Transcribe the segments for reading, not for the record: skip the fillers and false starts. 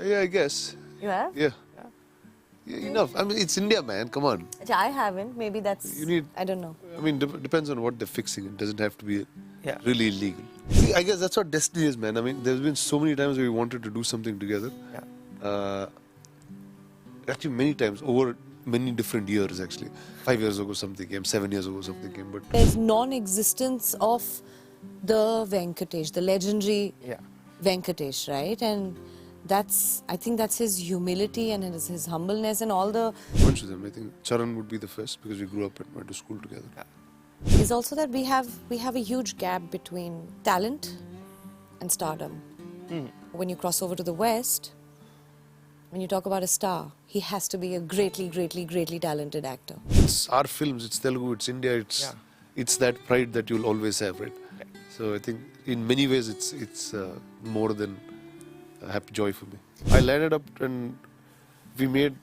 Yeah, I guess. You have? Yeah. Yeah, enough. I mean, it's India, man. Come on. I haven't. Maybe that's. You need. I don't know. I mean, depends on what they're fixing. It doesn't have to be really illegal. See, I guess that's what destiny is, man. I mean, there's been so many times where we wanted to do something together. Actually, many times over many different years. Actually, 5 years ago something came, 7 years ago something came. But There's non-existence of the Venkatesh, the legendary Venkatesh, right? And I think that's his humility and his humbleness and all the... bunch of them. I think Charan would be the first because we grew up and went to school together. Is also that we have a huge gap between talent and stardom. When you cross over to the West, when you talk about a star, he has to be a greatly talented actor. It's our films, it's Telugu, it's India, it's that pride that you'll always have, right? So I think in many ways it's more than a happy joy for me. I landed up and we made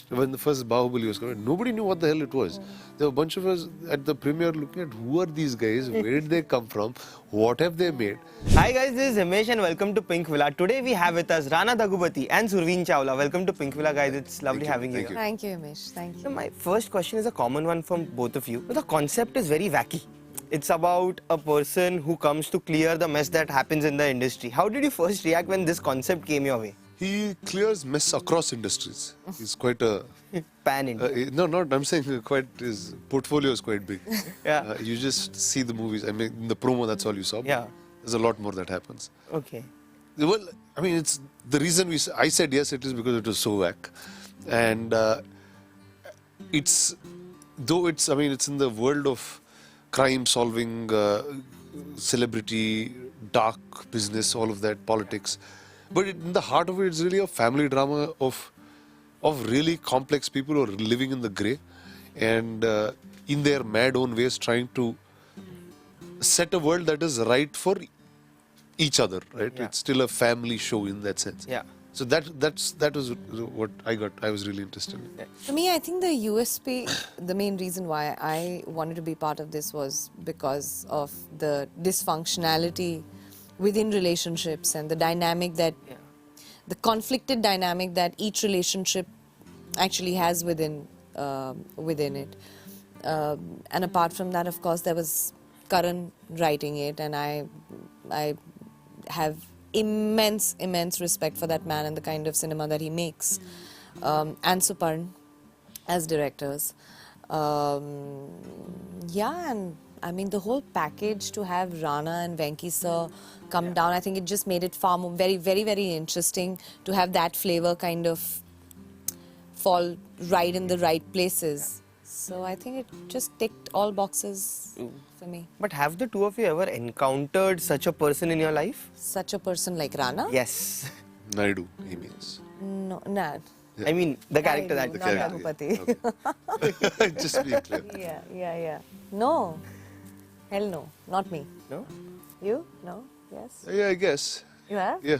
when the first Bahubali was coming, nobody knew what the hell it was. There were a bunch of us at the premiere looking at who are these guys, where did they come from, what have they made? Hi guys, this is Himesh and welcome to Pinkvilla. Today we have with us Rana Daggubati and Surveen Chawla. Welcome to Pinkvilla guys, it's lovely having you here. Thank you, Himesh. Thank you. So my first question is a common one from both of you. The concept is very wacky. It's about a person who comes to clear the mess that happens in the industry. How did you first react when this concept came your way? He clears mess across industries. He's quite a... Pan-India. I'm saying his portfolio is quite big. You just see the movies. I mean, in the promo, that's all you saw. There's a lot more that happens. Okay. Well, I mean, it's the reason I said yes, it is because it was so whack. And it's in the world of crime solving, celebrity, dark business, all of that, politics. But in the heart of it, it's really a family drama of really complex people who are living in the grey and in their mad own ways trying to set a world that is right for each other, right? It's still a family show in that sense. So that was what I was really interested in. For me, I think the USP, the main reason why I wanted to be part of this was because of the dysfunctionality within relationships and the dynamic that, the conflicted dynamic that each relationship actually has within it. And apart from that, of course, there was Karan writing it, and I have immense respect for that man and the kind of cinema that he makes. And Suparn as directors. And I mean, the whole package to have Rana and Venki sir come down, I think it just made it far more, very interesting to have that flavor kind of fall right in the right places. So I think it just ticked all boxes for me. But have the two of you ever encountered such a person in your life? Such a person like Rana? Yes. Naidu, he means. No, not. I mean, the character Naidu, that... not Daggubati. Okay. Just be clear. Yeah. No. Hell no. Not me. No? You? No? Yes? Yeah, I guess. You have? Yeah,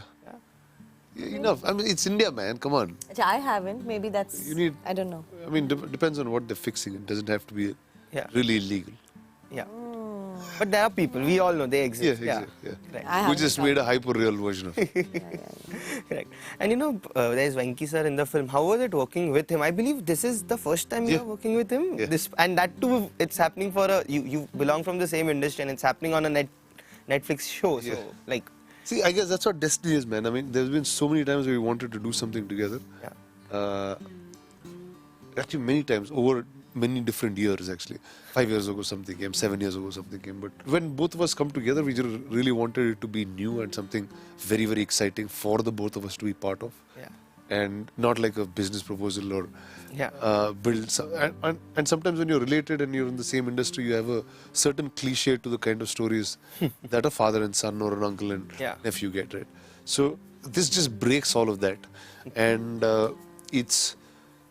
enough. I mean, it's India, man. Come on. I haven't. Maybe that's... You need... I don't know. I mean, depends on what they're fixing. It doesn't have to be really illegal. But there are people, we all know they exist. We just made a hyper-real version of it. Correct. And you know, there's Venki sir in the film. How was it working with him? I believe this is the first time you are working with him. And that too, it's happening for you belong from the same industry and it's happening on a Netflix show. So, like... See, I guess that's what destiny is, man. I mean, there's been so many times where we wanted to do something together. Actually, many times, over many different years, actually. 5 years ago something came, 7 years ago something came. But when both of us come together, we just really wanted it to be new and something very exciting for the both of us to be part of. And not like a business proposal or build. And sometimes when you're related and you're in the same industry, you have a certain cliche to the kind of stories that a father and son or an uncle and nephew get, right? So this just breaks all of that. And it's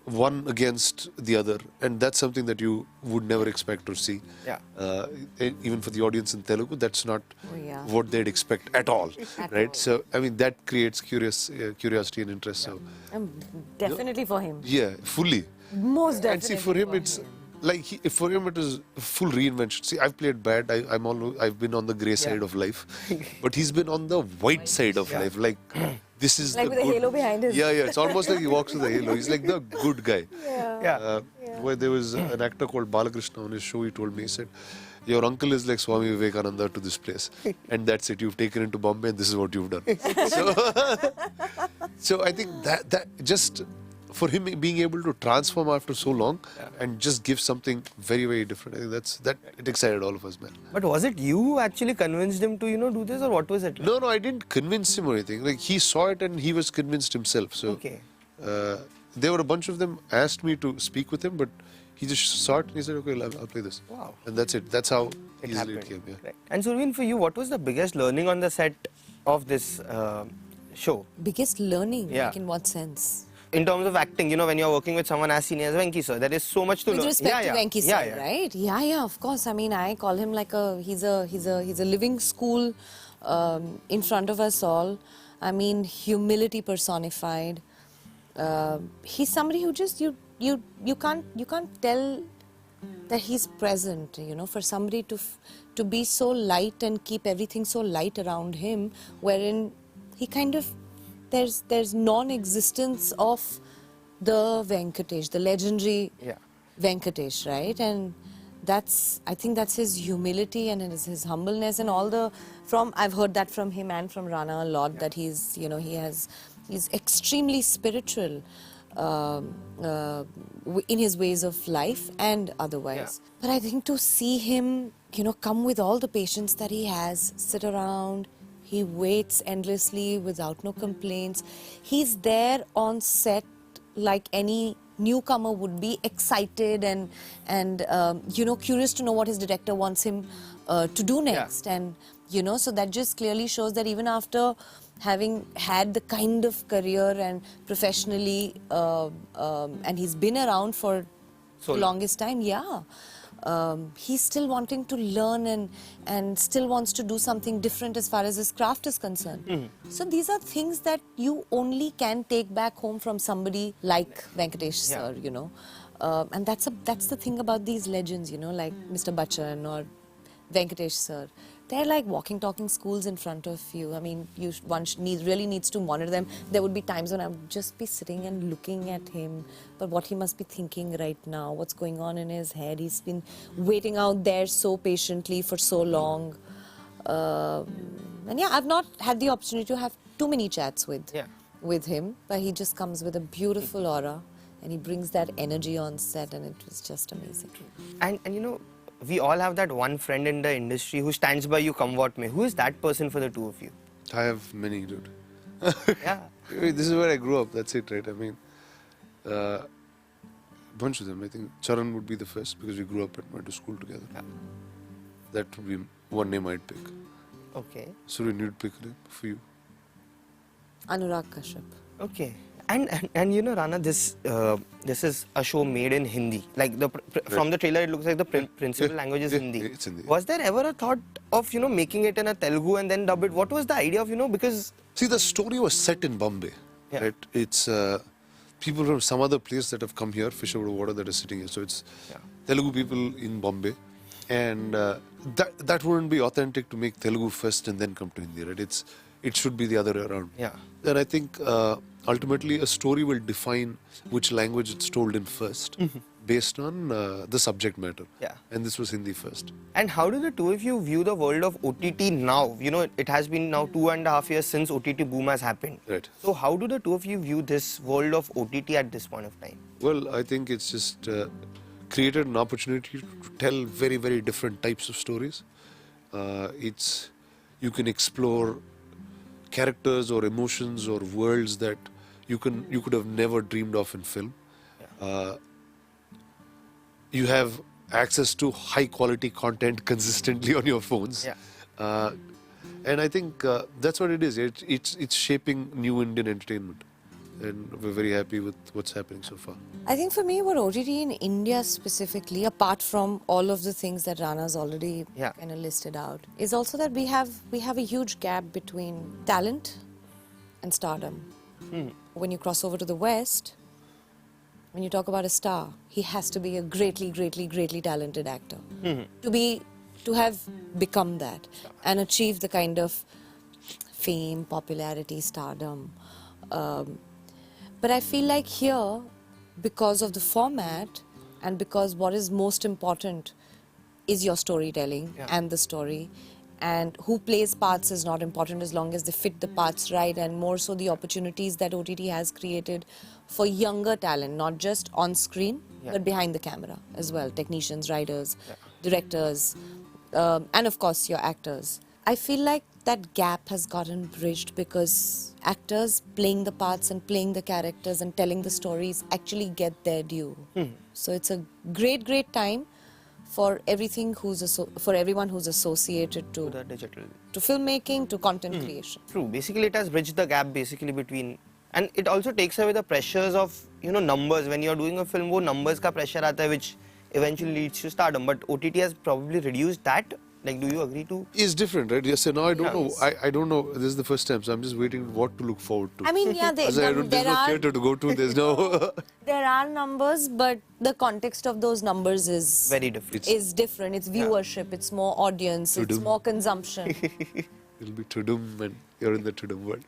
one against the other, and that's something that you would never expect to see. Even for the audience in Telugu, that's not what they'd expect at all, right? So, I mean, that creates curiosity and interest. So, definitely for him. Yeah, fully. Most definitely. And see, for him, it's like for him it is full reinvention. See, I've played bad. I've been on the grey side of life, but he's been on the white side of life. Like this is Like the with a good... halo behind him. Yeah, it's almost like he walks with a halo. He's like the good guy. Yeah. Where there was an actor called Balakrishna on his show, he told me, he said, your uncle is like Swami Vivekananda to this place. And that's it. You've taken him to Bombay and this is what you've done. So I think that just for him being able to transform after so long and just give something very, very different, I think it excited all of us, man. But was it you who actually convinced him to, do this, or what was it? No, I didn't convince him or anything. Like, he saw it and he was convinced himself. So Okay. there were a bunch of them asked me to speak with him, but he just saw it and he said, okay, I'll play this. Wow. And that's it. That's how It easily happened. it came. Yeah. Right. And Surveen, for you, what was the biggest learning on the set of this show? Biggest learning? Yeah. Like in what sense? In terms of acting, when you're working with someone as senior as Venki sir, there is so much to With learn. respect to Venki sir, yeah. right? Yeah, of course. I mean, I call him like he's a living school in front of us all. I mean, humility personified. He's somebody who just you can't tell that he's present. For somebody to be so light and keep everything so light around him, wherein he kind of there's non-existence of the Venkatesh, the legendary Venkatesh, right? And I think that's his humility and his humbleness and I've heard that from him and from Rana a lot, that he's extremely spiritual in his ways of life and otherwise. But I think to see him, come with all the patience that he has, sit around, he waits endlessly without no complaints. He's there on set like any newcomer would be, excited and curious to know what his director wants him to do next. And so that just clearly shows that even after having had the kind of career and professionally and he's been around for the longest time, he's still wanting to learn and still wants to do something different as far as his craft is concerned. So these are things that you only can take back home from somebody like Venkatesh sir, and that's the thing about these legends, like Mr. Bachchan or Venkatesh sir. They're like walking, talking schools in front of you. I mean, one really needs to monitor them. There would be times when I would just be sitting and looking at him, but what he must be thinking right now, what's going on in his head. He's been waiting out there so patiently for so long. And I've not had the opportunity to have too many chats with him, but he just comes with a beautiful aura and he brings that energy on set, and it was just amazing. And we all have that one friend in the industry who stands by you come what may. Who is that person for the two of you? I have many, dude. Yeah. This is where I grew up. That's it, right? I mean, bunch of them. I think Charan would be the first because we grew up and went to school together. Yeah. That would be one name I'd pick. Okay. Surveen, you'd pick a name for you. Anurag Kashyap. Okay. And Rana, this is a show made in Hindi. Like from the trailer, it looks like the principal language is Hindi. It's Hindi. Was there ever a thought of making it in a Telugu and then dub it? What was the idea of because see, the story was set in Bombay. Yeah. Right? It's people from some other place that have come here, fish out of water, that are sitting here. So it's Telugu people in Bombay, and that wouldn't be authentic to make Telugu first and then come to Hindi. Right? It should be the other way around. Yeah. And I think ultimately a story will define which language it's told in first, based on the subject matter. Yeah. And this was Hindi first. And how do the two of you view the world of OTT now? It has been now 2.5 years since OTT Boom has happened. Right. So how do the two of you view this world of OTT at this point of time? Well, I think it's just created an opportunity to tell very, very different types of stories. You can explore characters or emotions or worlds that you could have never dreamed of in film. You have access to high quality content consistently on your phones. And I think that's what it is. It's shaping new Indian entertainment. And we're very happy with what's happening so far. I think for me, what OTT in India specifically, apart from all of the things that Rana's already kind of listed out, is also that we have a huge gap between talent and stardom. When you cross over to the West, when you talk about a star, he has to be a greatly, greatly, greatly talented actor to have become that and achieve the kind of fame, popularity, stardom But I feel like here, because of the format and because what is most important is your storytelling and the story, and who plays parts is not important as long as they fit the parts right, and more so the opportunities that OTT has created for younger talent, not just on screen but behind the camera as well, technicians, writers, directors, and of course your actors. I feel like that gap has gotten bridged because actors playing the parts and playing the characters and telling the stories actually get their due. So it's a great time for everything for everyone who's associated to the digital, to filmmaking, to content creation. True. Basically, it has bridged the gap basically between, and it also takes away the pressures of numbers. When you're doing a film, wo numbers ka pressure aata hai, which eventually leads to stardom. But OTT has probably reduced that. Like, do you agree to? It's different, right? Yes, so now I don't know. I don't know. This is the first time, so I'm just waiting what to look forward to. I mean, yeah, there's no theatre to go to. There's no. There are numbers, but the context of those numbers is Very different. Is different. It's viewership. It's more audience. It's more consumption. It'll be Tudum, and you're in the Tudum world.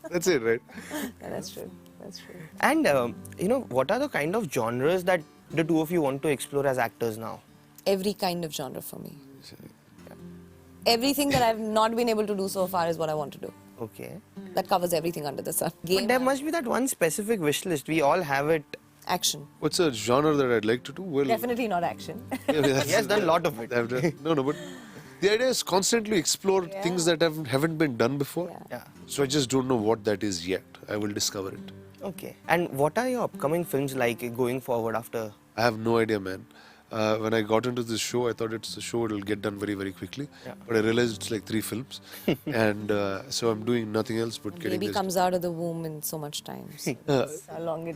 That's it, right? Yeah, that's true. That's true. And what are the kind of genres that the two of you want to explore as actors now? Every kind of genre for me. Everything that I've not been able to do so far is what I want to do. Okay. That covers everything under the sun. But there must be that one specific wish list. We all have it. Action. What's a genre that I'd like to do? Well, Definitely not action. He has done a lot of it. I've done, no, but the idea is constantly explore things that haven't been done before. Yeah. So I just don't know what that is yet. I will discover it. Okay. And what are your upcoming films like going forward after? I have no idea, man. When I got into this show, I thought it's a show it'll get done very, very quickly. Yeah. But I realized it's like 3 films. And so I'm doing nothing else but getting Baby this. comes out of the womb in so much time. So that's how long it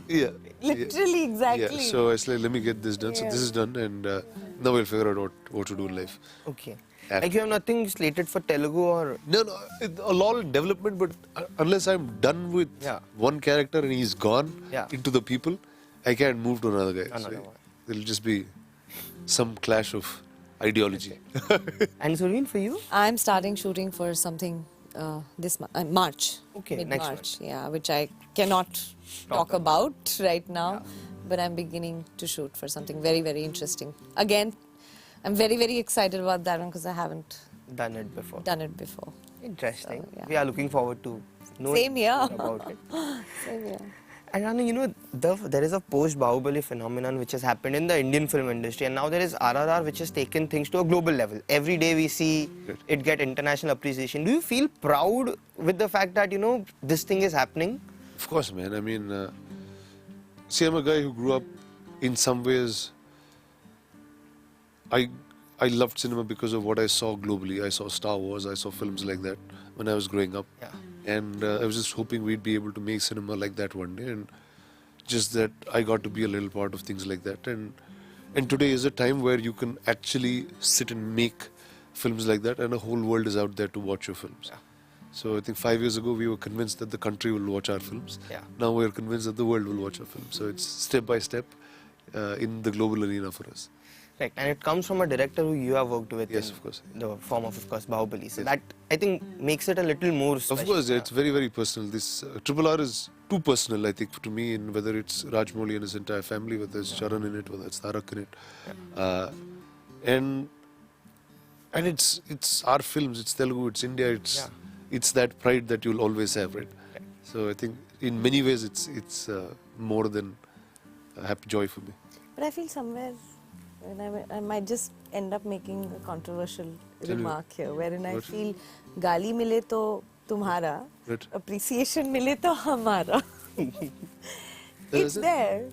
literally, exactly. Yeah, so it's like, let me get this done. So this is done, and now we'll figure out what to do in life. Okay. Like you have nothing slated for Telugu or? No, a lot of development, but unless I'm done with one character and he's gone into the people, I can't move to another guy. Another So one. it'll just be some clash of ideology. And Surveen, for you? I'm starting shooting for something this March. Okay, mid-March, next yeah, which I cannot talk about right now, but I'm beginning to shoot for something very, very interesting. Again, I'm very, very excited about that one because I haven't Done it before. done it before. Interesting. So, yeah. We are looking forward to knowing Same here. more about it. Same here. And Rana, there is a post-Bahubali phenomenon which has happened in the Indian film industry, and now there is RRR which has taken things to a global level. Every day we see it get international appreciation. Do you feel proud with the fact that, this thing is happening? Of course, man. I mean, see, I'm a guy who grew up in some ways. I loved cinema because of what I saw globally. I saw Star Wars, I saw films like that when I was growing up. Yeah. And I was just hoping we'd be able to make cinema like that one day. And just that I got to be a little part of things like that. And today is a time where you can actually sit and make films like that, and a whole world is out there to watch your films. Yeah. So I think 5 years ago we were convinced that the country will watch our films. Yeah. Now we're convinced that the world will watch our films. So it's step by step in the global arena for us. Right, and it comes from a director who you have worked with. Yes, in of course. The form of course, Bahubali. So that, I think, makes it a little more special. Of course, it's very, very personal. This RRR is too personal, I think, to me, in whether it's Rajamouli and his entire family, whether it's Charan in it, whether it's Tarak in it. And it's our films, it's Telugu, it's India, it's that pride that you'll always have, right? So I think in many ways it's more than a happy joy for me. But I feel somewhere, and I might just end up making a controversial remark here, wherein I feel gali mile to tumhara, appreciation mile to hamara. It's there.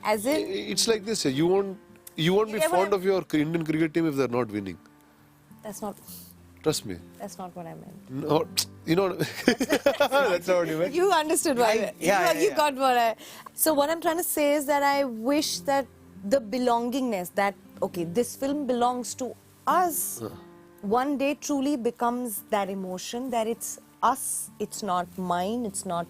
As in, it's like this, you won't be fond of your Indian cricket team if they're not winning. That's not. Trust me. That's not what I meant. No, that's not what you meant. You understood what I meant. You got what I. So what I'm trying to say is that I wish that the belongingness, that okay, this film belongs to us, one day truly becomes that emotion that it's us, it's not mine, it's not.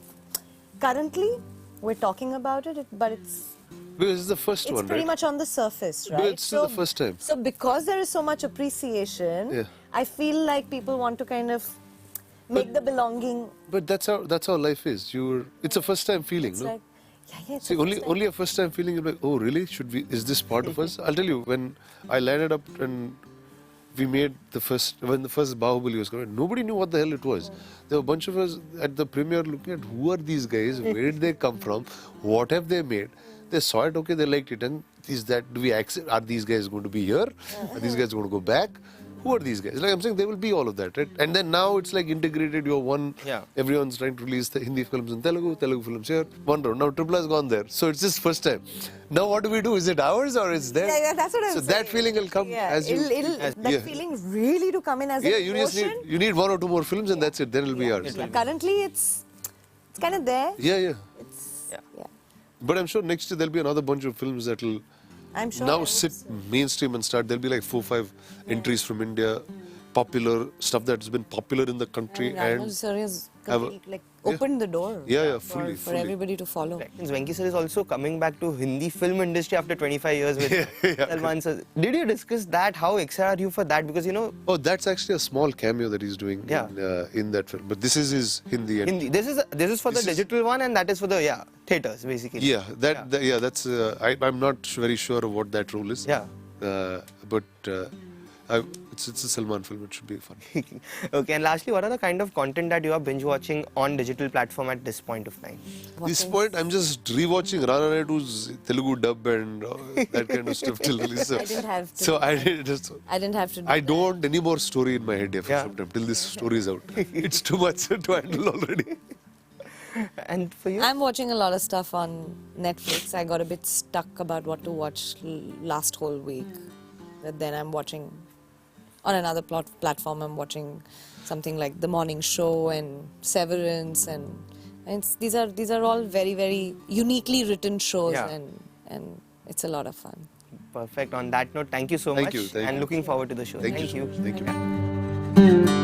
Currently, we're talking about it, but it's. Because it's the first one, It's pretty right? much on the surface, right? But it's still the first time. So because there is so much appreciation, I feel like people want to kind of make the belonging. But that's how life is. It's a first time feeling, It's no? like, yeah, it's See, a first time. only a first time feeling. You're like, oh really? Is this part of us? I'll tell you, when I landed up and we made when the first Bahubali was coming, nobody knew what the hell it was. There were a bunch of us at the premiere looking at who are these guys, where did they come from, what have they made. They saw it, okay, they liked it, and do we accept? Are these guys going to be here? Are these guys going to go back? Who are these guys? Like I'm saying, there will be all of that, right? And then now it's like integrated. You're one. Yeah. Everyone's trying to release the Hindi films in Telugu films here. One round. Now Triple has gone there, so it's just first time. Now what do we do? Is it ours or is there? Yeah, that's what I'm so saying. So that feeling will come as you. That feeling really to come in as yeah, an you just need one or two more films and that's it. Then it'll be ours. Currently, it's kind of there. Yeah. Yeah. But I'm sure next year there'll be another bunch of films that'll I'm sure. now sit mainstream and start. There'll be like 4-5 entries from India, popular stuff that's been popular in the country, Rajamouli sir has opened the door. Fully. For everybody to follow. Since Venki sir is also coming back to Hindi film industry after 25 years with Salman sir. Did you discuss that? How excited are you for that? Because Oh, that's actually a small cameo that he's doing in that film. But this is his Hindi. Hindi. This is for the digital one, and that is for the theaters basically. Yeah, that's. I'm not very sure of what that role is. Yeah. But it's a Salman film. It should be fun. Okay, and lastly, what are the kind of content that you are binge watching on digital platform at this point of time? This point, I'm just rewatching Rana Naidu's Telugu dub and that kind of stuff till release. I didn't have to. So I didn't have to. I don't want any more story in my head for some time till this story is out. It's too much to handle already. And for you? I'm watching a lot of stuff on Netflix. I got a bit stuck about what to watch last whole week. But then I'm watching on another platform. I'm watching something like The Morning Show and Severance, and these are all very, very uniquely written shows, and it's a lot of fun. Perfect. On that note, thank you so much. Thank and you. looking forward to the show. Thank you. you. Thank you.